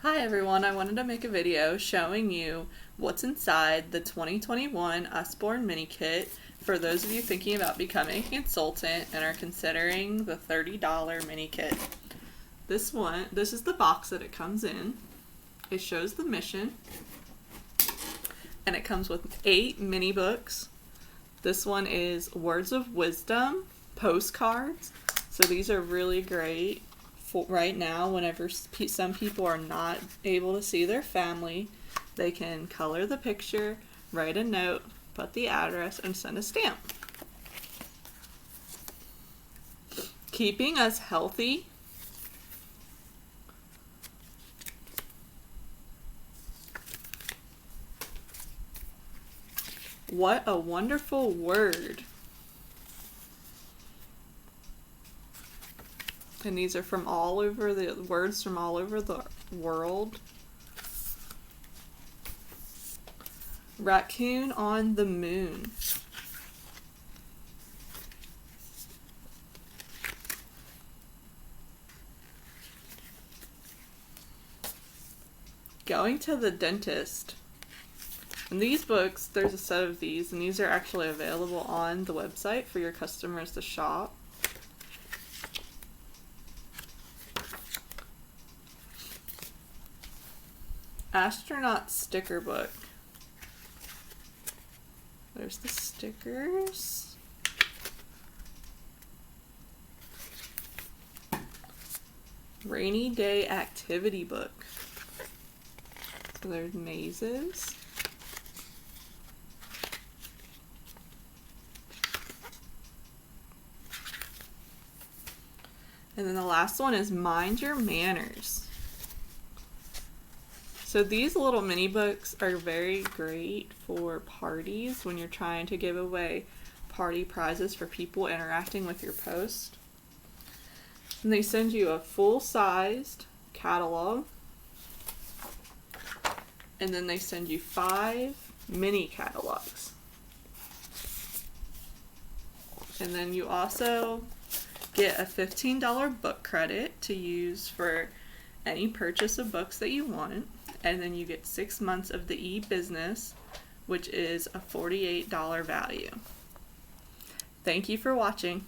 Hi everyone, I wanted to make a video showing you what's inside the 2021 Usborne mini kit for those of you thinking about becoming a consultant and are considering the $30 mini kit. This is the box that it comes in. It shows the mission and it comes with 8 mini books. This one is Words of Wisdom postcards. So these are really great for right now whenever some people are not able to see their family. They can color the picture, write a note, put the address, and send a stamp. Keeping us healthy. What a wonderful word. And these are from all over the words from all over the world. Raccoon on the moon. Going to the dentist. And these books, there's a set of these, and these are actually available on the website for your customers to shop. Astronaut sticker book. There's the stickers. Rainy day activity book. So there's mazes. And then the last one is Mind Your Manners. So these little mini books are very great for parties when you're trying to give away party prizes for people interacting with your post. And they send you a full-sized catalog. And then they send you 5 mini catalogs. And then you also get a $15 book credit to use for any purchase of books that you want. And then you get 6 months of the e-business, which is a $48 value. Thank you for watching.